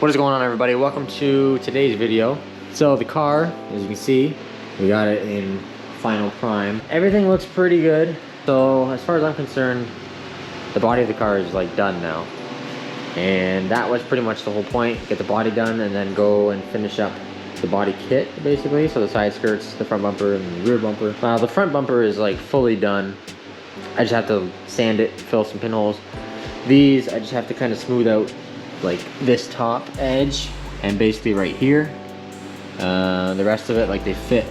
What is going on, everybody? Welcome to today's video. So the car, as you can see, we got it in final prime. Everything looks pretty good. So as far as I'm concerned, the body of the car is like done now. And that was pretty much the whole point. Get the body done and then go and finish up the body kit, basically. So the side skirts, the front bumper, and the rear bumper. The front bumper is like fully done. I just have to sand it, fill some pinholes. These, I just have to kind of smooth out like this top edge and basically right here. The rest of it, like, they fit.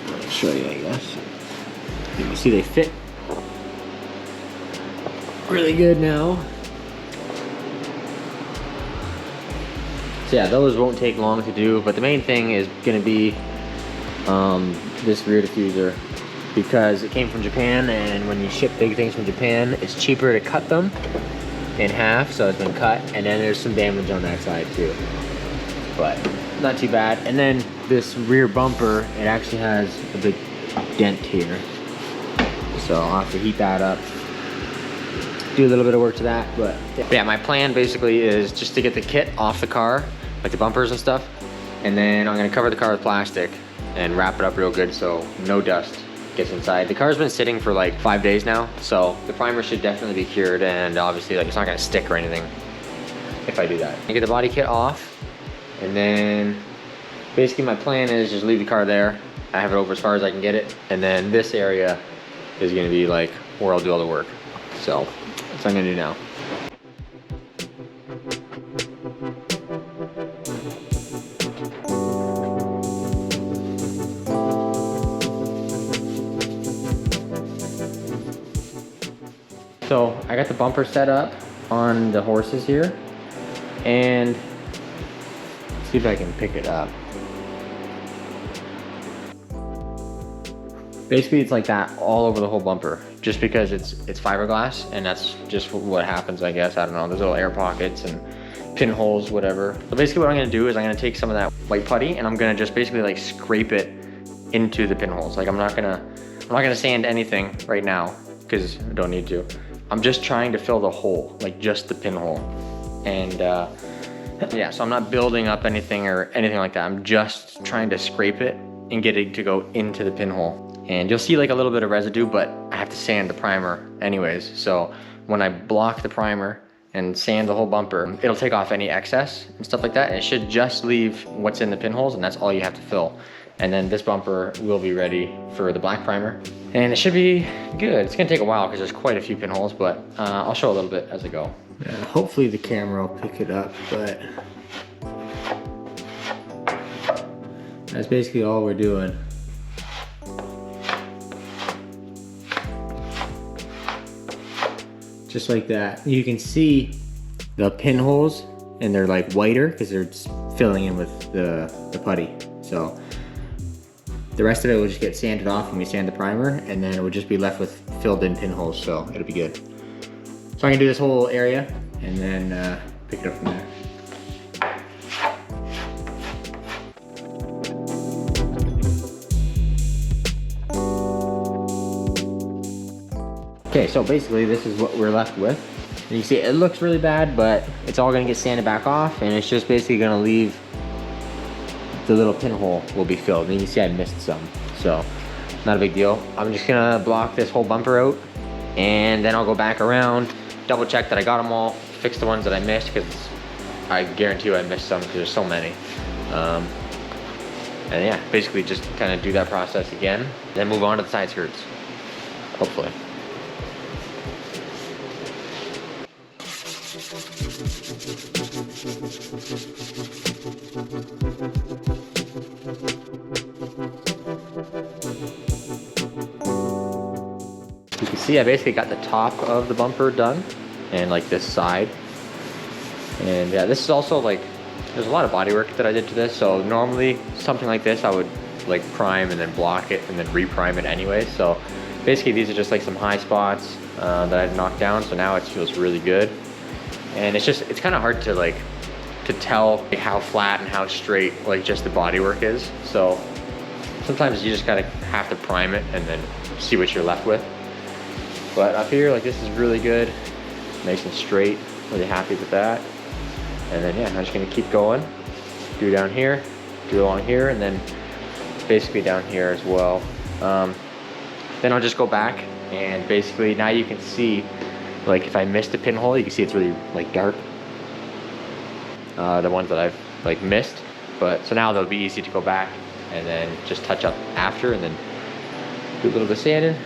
I'll show you, I guess. You can see they fit really good now. So yeah, those won't take long to do, but the main thing is gonna be this rear diffuser, because it came from Japan, and when you ship big things from Japan, it's cheaper to cut them in half, so it's been cut, and then there's some damage on that side too, but not too bad. And then this rear bumper, it actually has a big dent here, so I'll have to heat that up, do a little bit of work to that. But yeah, my plan basically is just to get the kit off the car, like the bumpers and stuff, and then I'm gonna cover the car with plastic and wrap it up real good so no dust gets inside. The car's been sitting for like 5 days now, so the primer should definitely be cured, and obviously like it's not gonna stick or anything if I do that. I get the body kit off, and then basically my plan is just leave the car there. I have it over as far as I can get it, and then this area is gonna be like where I'll do all the work. So that's what I'm gonna do now. So I got the bumper set up on the horses here, and let's see if I can pick it up. Basically, it's like that all over the whole bumper, just because it's fiberglass, and that's just what happens, I guess. I don't know. There's little air pockets and pinholes, whatever. So basically, what I'm gonna do is I'm gonna take some of that white putty, and I'm gonna just basically like scrape it into the pinholes. Like I'm not gonna sand anything right now because I don't need to. I'm just trying to fill the hole, like just the pinhole. And yeah, so I'm not building up anything or anything like that. I'm just trying to scrape it and get it to go into the pinhole. And you'll see like a little bit of residue, but I have to sand the primer anyways. So when I block the primer and sand the whole bumper, it'll take off any excess and stuff like that. And it should just leave what's in the pinholes, and that's all you have to fill. And then this bumper will be ready for the black primer. And it should be good. It's gonna take a while because there's quite a few pinholes, but I'll show a little bit as I go. Yeah, hopefully the camera will pick it up, but that's basically all we're doing. Just like that. You can see the pinholes, and they're like whiter because they're just filling in with the putty. So the rest of it will just get sanded off when we sand the primer, and then it will just be left with filled in pinholes, so it'll be good. So I can do this whole area and then pick it up from there. Okay, so basically this is what we're left with. And you see it looks really bad, but it's all gonna get sanded back off, and it's just basically gonna leave the little pinhole will be filled. And you can see I missed some, so not a big deal. I'm just gonna block this whole bumper out, and then I'll go back around, double check that I got them all, fix the ones that I missed, because I guarantee you I missed some because there's so many. And yeah, basically just kind of do that process again, then move on to the side skirts, hopefully. You can see I basically got the top of the bumper done, and like this side. And yeah, this is also like, there's a lot of body work that I did to this. So normally something like this I would like prime and then block it and then reprime it anyway. So basically these are just like some high spots that I've knocked down. So now it feels really good. And it's kind of hard to like to tell like how flat and how straight like just the body work is. So sometimes you just gotta have to prime it and then see what you're left with. But up here, like, this is really good, nice and straight. Really happy with that. And then yeah, I'm just gonna keep going. Do down here, do along here, and then basically down here as well. Then I'll just go back and basically now you can see, like if I missed a pinhole, you can see it's really like dark. The ones that I've like missed, but so now they'll be easy to go back and then just touch up after, and then do a little bit of sanding,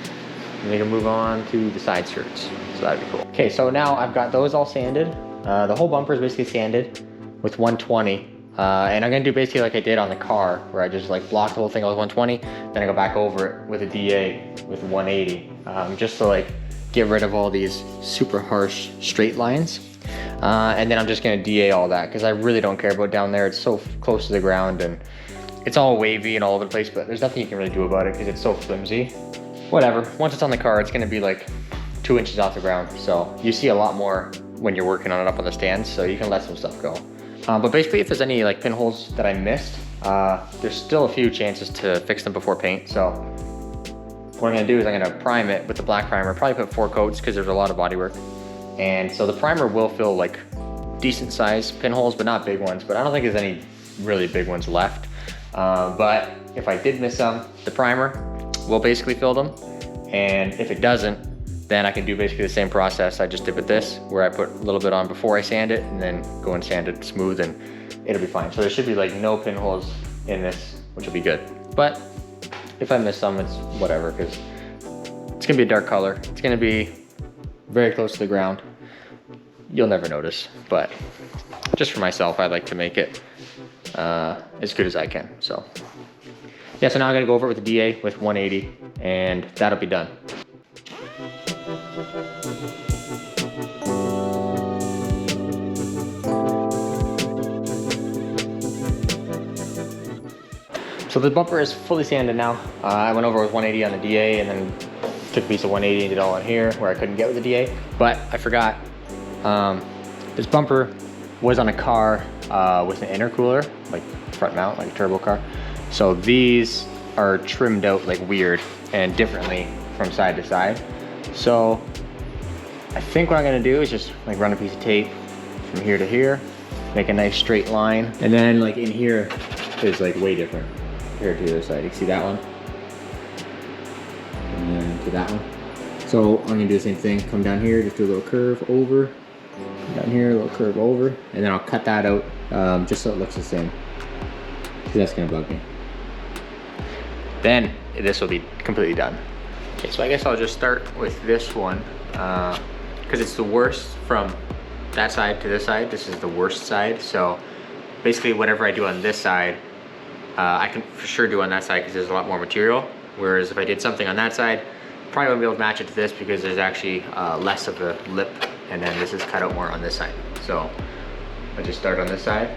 and we can move on to the side skirts. So that'd be cool. Okay, so now I've got those all sanded. The whole bumper is basically sanded with 120. And I'm gonna do basically like I did on the car, where I just like block the whole thing with 120, then I go back over it with a DA with 180, just to like get rid of all these super harsh straight lines. And then I'm just gonna DA all that, because I really don't care about down there. It's so close to the ground and it's all wavy and all over the place, but there's nothing you can really do about it because it's so flimsy. Whatever, once it's on the car, it's gonna be like 2 inches off the ground. So you see a lot more when you're working on it up on the stands, so you can let some stuff go. But basically, if there's any like pinholes that I missed, there's still a few chances to fix them before paint. So what I'm gonna do is I'm gonna prime it with the black primer, probably put 4 coats because there's a lot of body work. And so the primer will fill like decent size pinholes, but not big ones. But I don't think there's any really big ones left. But if I did miss some, the primer will basically fill them. And if it doesn't, then I can do basically the same process I just did with this, where I put a little bit on before I sand it and then go and sand it smooth, and it'll be fine. So there should be like no pinholes in this, which will be good. But if I miss some, it's whatever, because it's gonna be a dark color. It's gonna be very close to the ground. You'll never notice, but just for myself, I like to make it as good as I can. So yeah, so now I'm gonna go over it with the DA with 180, and that'll be done. So the bumper is fully sanded now. I went over with 180 on the DA, and then took a piece of 180 and did all on here where I couldn't get with the DA. But I forgot, this bumper was on a car with an intercooler, like front mount, like a turbo car. So these are trimmed out like weird and differently from side to side. So I think what I'm gonna do is just like run a piece of tape from here to here, make a nice straight line, and then like in here is like way different compared to the other side. You can see that one, and then to that one. So I'm gonna do the same thing, come down here, just do a little curve over, come down here, a little curve over, and then I'll cut that out just so it looks the same, because that's gonna bug me. Then this will be completely done. Okay, so I guess I'll just start with this one, because it's the worst from that side to this side. This is the worst side, so basically whatever I do on this side, I can for sure do on that side because there's a lot more material. Whereas if I did something on that side, probably wouldn't be able to match it to this because there's actually less of a lip, and then this is cut out more on this side. So I just start on this side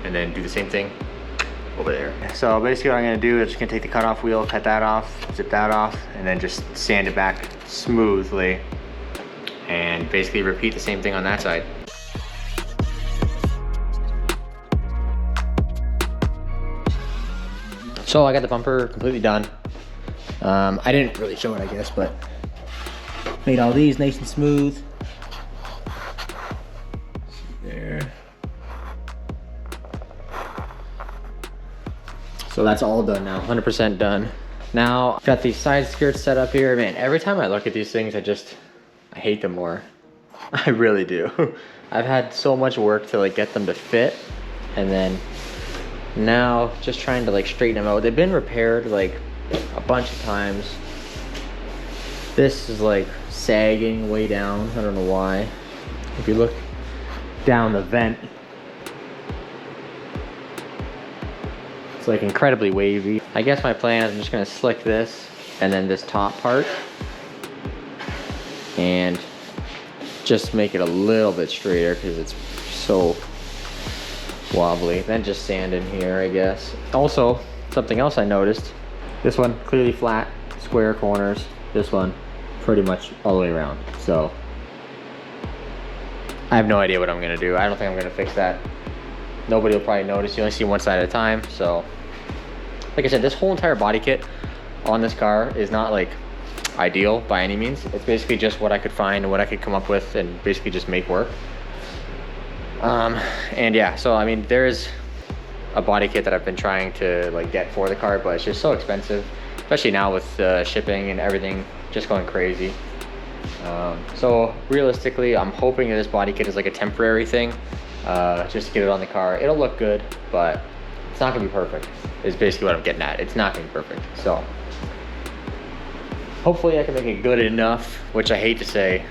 and then do the same thing over there. So basically what I'm gonna do is just gonna take the cutoff wheel, cut that off, zip that off, and then just sand it back smoothly, and basically repeat the same thing on that side. So I got the bumper completely done. I didn't really show it, I guess, but made all these nice and smooth. There. So that's all done now, 100% done. Now, got these side skirts set up here. Man, every time I look at these things, I hate them more. I really do. I've had so much work to like get them to fit, and then now just trying to like straighten them out. They've been repaired like a bunch of times. This is like sagging way down. I don't know why. If you look down the vent, it's like incredibly wavy. I guess my plan is I'm just gonna slick this and then this top part and just make it a little bit straighter because it's so wobbly. Then just sand in here, I guess. Also, something else I noticed, this one clearly flat, square corners. This one pretty much all the way around. So I have no idea what I'm gonna do. I don't think I'm gonna fix that. Nobody will probably notice. You only see one side at a time. So like I said, this whole entire body kit on this car is not like ideal by any means. It's basically just what I could find and what I could come up with and basically just make work. And yeah, so I mean, there's a body kit that I've been trying to like get for the car, but it's just so expensive, especially now with shipping and everything just going crazy. So realistically, I'm hoping that this body kit is like a temporary thing, just to get it on the car. It'll look good, but it's not gonna be perfect, is basically what I'm getting at. It's not gonna be perfect. So hopefully I can make it good enough, which I hate to say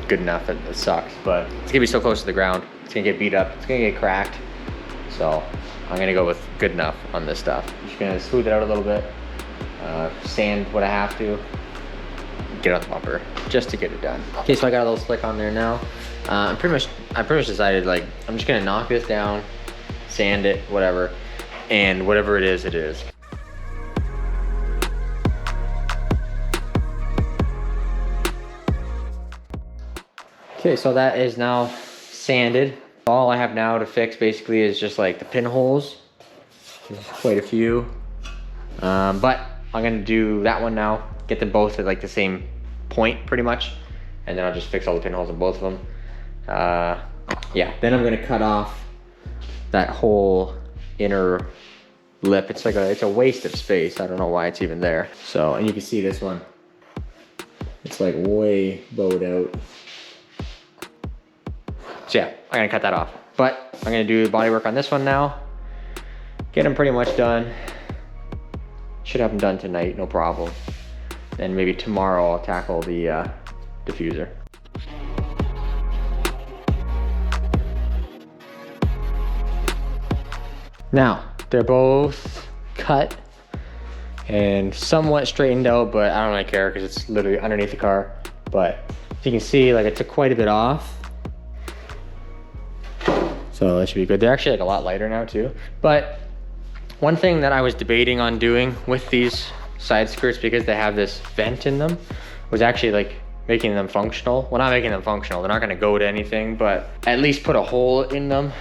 good enough, it sucks, but it's gonna be so close to the ground. It's gonna get beat up, it's gonna get cracked. So I'm gonna go with good enough on this stuff. I'm just gonna smooth it out a little bit, sand what I have to, get on the bumper just to get it done. Okay, so I got a little slick on there now. I pretty much decided, like, I'm just gonna knock this down, sand it, whatever, and whatever it is, it is. Okay, so that is now sanded. All I have now to fix basically is just like the pinholes. There's quite a few. But I'm gonna do that one now, get them both at like the same point pretty much. And then I'll just fix all the pinholes in both of them. Yeah, then I'm gonna cut off that whole inner lip. It's like it's a waste of space. I don't know why it's even there. So, and you can see this one. It's like way bowed out. So yeah, I'm gonna cut that off. But I'm gonna do body work on this one now. Get them pretty much done. Should have them done tonight, no problem. Then maybe tomorrow I'll tackle the diffuser. Now, they're both cut and somewhat straightened out, but I don't really care because it's literally underneath the car. But as you can see, like, I took quite a bit off. So that should be good. They're actually like a lot lighter now too. But one thing that I was debating on doing with these side skirts, because they have this vent in them, was actually like making them functional. Well, not making them functional, they're not gonna go to anything, but at least put a hole in them.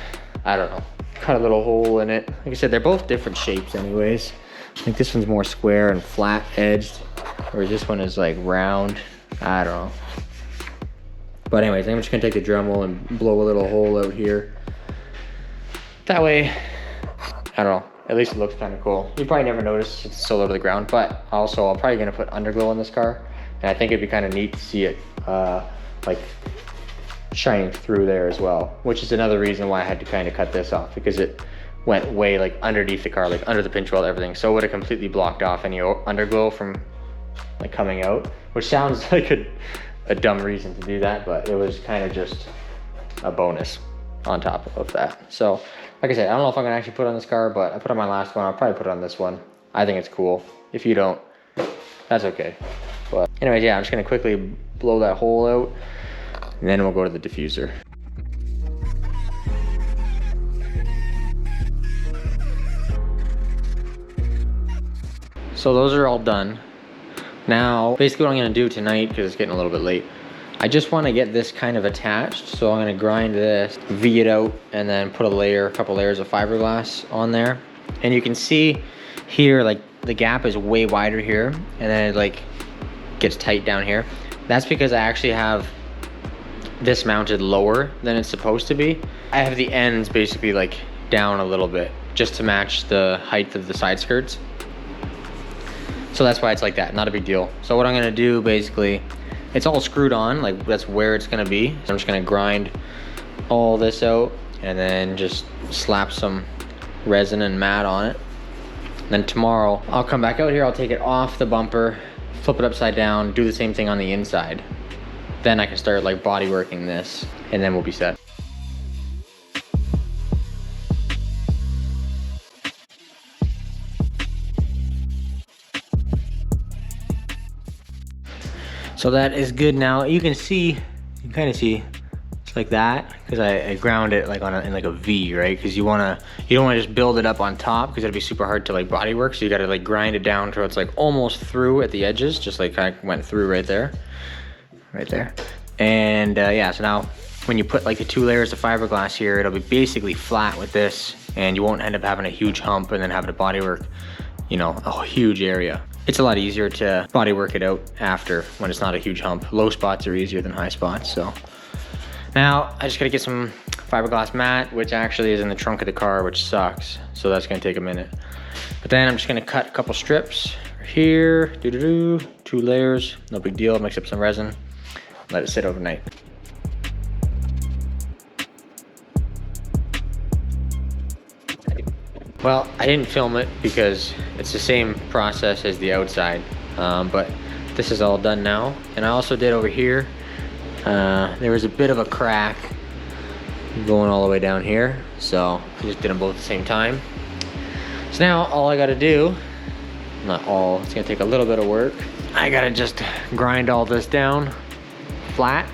I don't know, cut a little hole in it. Like I said, they're both different shapes anyways. I think this one's more square and flat edged, whereas this one is like round. I don't know. But anyways, I'm just gonna take the Dremel and blow a little hole out here. That way, I don't know, at least it looks kind of cool. You probably never notice it's so low to the ground, but also I'm probably gonna put underglow on this car. And I think it'd be kind of neat to see it like shining through there as well, which is another reason why I had to kind of cut this off, because it went way like underneath the car, like under the pinch wheel, everything. So it would have completely blocked off any underglow from like coming out, which sounds like a dumb reason to do that, but it was kind of just a bonus on top of that. So like I said, I don't know if I'm gonna actually put it on this car, but I put it on my last one. I'll probably put it on this one. I think it's cool. If you don't, that's okay. But anyways, yeah, I'm just gonna quickly blow that hole out and then we'll go to the diffuser. So those are all done. Now, basically what I'm gonna do tonight, because it's getting a little bit late, I just want to get this kind of attached. So I'm going to grind this, V it out, and then put a couple layers of fiberglass on there. And you can see here, like the gap is way wider here, and then it like gets tight down here. That's because I actually have this mounted lower than it's supposed to be. I have the ends basically like down a little bit just to match the height of the side skirts. So that's why it's like that, not a big deal. So what I'm going to do basically, it's all screwed on, like that's where it's gonna be. So I'm just gonna grind all this out and then just slap some resin and mat on it. Then tomorrow, I'll come back out here, I'll take it off the bumper, flip it upside down, do the same thing on the inside. Then I can start like body working this, and then we'll be set. So that is good now. You can see, you can kind of see, it's like that, because I ground it like in like a V, right? Because you don't want to just build it up on top, because it'd be super hard to like body work. So you got to like grind it down till it's like almost through at the edges, just like kind of went through right there. And yeah, so now when you put like the 2 layers of fiberglass here, it'll be basically flat with this, and you won't end up having a huge hump and then having to body work, you know, a huge area. It's a lot easier to body work it out after when it's not a huge hump. Low spots are easier than high spots. So now I just gotta get some fiberglass mat, which actually is in the trunk of the car, which sucks. So that's gonna take a minute. But then I'm just gonna cut a couple strips here, 2 layers, no big deal. Mix up some resin, let it sit overnight. Well, I didn't film it because it's the same process as the outside, but this is all done now. And I also did over here, there was a bit of a crack going all the way down here, so I just did them both at the same time. So now all I gotta do, not all, it's gonna take a little bit of work. I gotta just grind all this down flat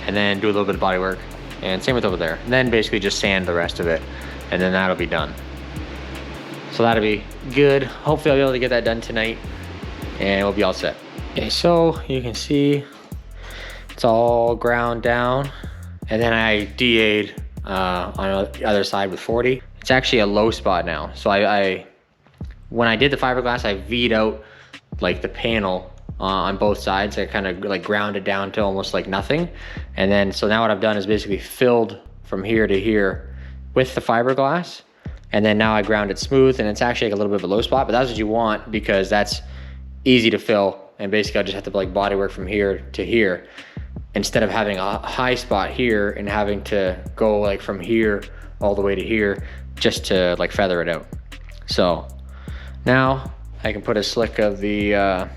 and then do a little bit of body work, and same with over there. And then basically just sand the rest of it, and then that'll be done. So that'll be good. Hopefully I'll be able to get that done tonight and we'll be all set. Okay, so you can see it's all ground down, and then I DA'd on the other side with 40. It's actually a low spot now. So when I did the fiberglass, I V'd out like the panel on both sides. I kind of like ground it down to almost like nothing. And then, so now what I've done is basically filled from here to here with the fiberglass. And then now I ground it smooth, and it's actually like a little bit of a low spot, but that's what you want because that's easy to fill. And basically I just have to like body work from here to here instead of having a high spot here and having to go like from here all the way to here just to like feather it out. So now I can put a slick of the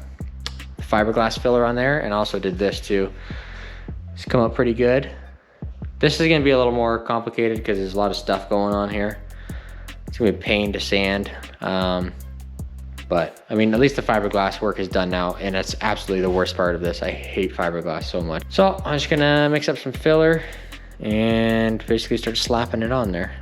fiberglass filler on there, and also did this too. It's come up pretty good. This is gonna be a little more complicated because there's a lot of stuff going on here. It's gonna be a pain to sand. But I mean, at least the fiberglass work is done now, and that's absolutely the worst part of this. I hate fiberglass so much. So I'm just gonna mix up some filler and basically start slapping it on there.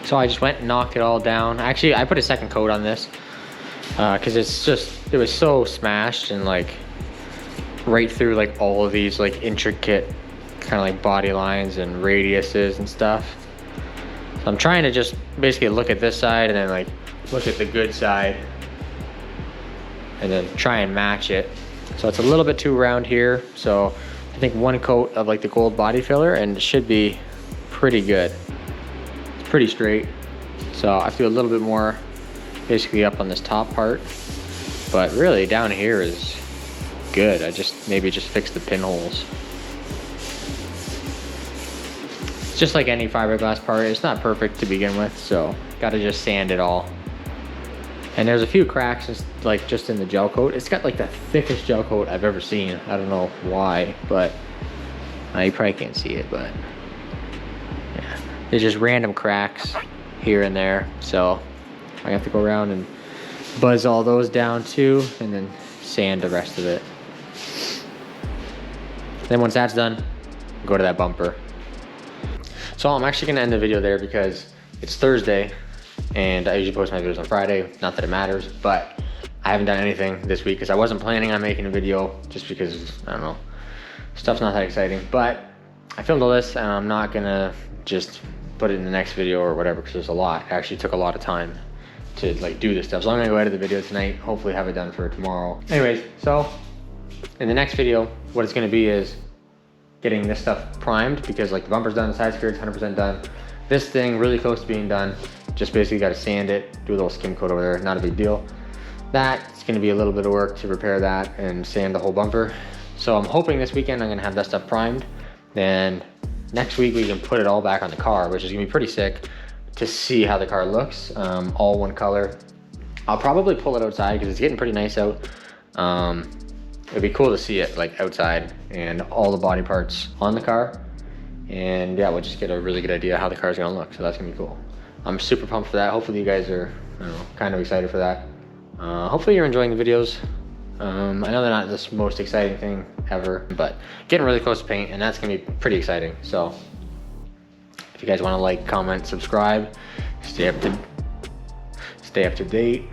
So I just went and knocked it all down. Actually, I put a second coat on this because it was so smashed and like right through like all of these like intricate kind of like body lines and radiuses and stuff. So I'm trying to just basically look at this side and then like look at the good side and then try and match it. So it's a little bit too round here. So I think one coat of like the gold body filler and it should be pretty good. Pretty straight, so I feel a little bit more basically up on this top part, but really down here is good. I just maybe just fix the pinholes. It's just like any fiberglass part, it's not perfect to begin with, so gotta just sand it all. And there's a few cracks like just in the gel coat. It's got like the thickest gel coat I've ever seen. I don't know why, but you probably can't see it, but there's just random cracks here and there, so I have to go around and buzz all those down too, and then sand the rest of it. Then once that's done, go to that bumper. So I'm actually gonna end the video there because it's Thursday, and I usually post my videos on Friday. Not that it matters, but I haven't done anything this week because I wasn't planning on making a video just because, I don't know, stuff's not that exciting. But I filmed all this, and I'm not gonna just put it in the next video or whatever because there's a lot. It actually took a lot of time to like do this stuff. So I'm gonna go edit the video tonight, hopefully have it done for tomorrow. Anyways, so in the next video, what it's gonna be is getting this stuff primed because like the bumper's done, the side skird's 100% done. This thing really close to being done. Just basically gotta sand it, do a little skim coat over there, not a big deal. That's gonna be a little bit of work to repair that and sand the whole bumper. So I'm hoping this weekend I'm gonna have that stuff primed. Then next week we can put it all back on the car, which is gonna be pretty sick to see how the car looks, all one color. I'll probably pull it outside because it's getting pretty nice out. It'd be cool to see it like outside and all the body parts on the car. And yeah, we'll just get a really good idea how the car's gonna look. So that's gonna be cool. I'm super pumped for that. Hopefully you guys are, I don't know, kind of excited for that. Hopefully you're enjoying the videos. I know they're not the most exciting thing ever, but getting really close to paint, and that's gonna be pretty exciting. So if you guys want to like, comment, subscribe, stay up to date,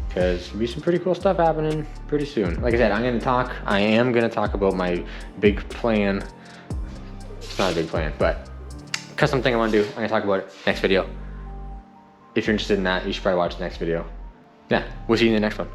because there'll be some pretty cool stuff happening pretty soon. Like I said, I am gonna talk about my big plan. It's not a big plan, but custom thing I want to do. I'm gonna talk about it next video. If you're interested in that, you should probably watch the next video. Yeah, we'll see you in the next one.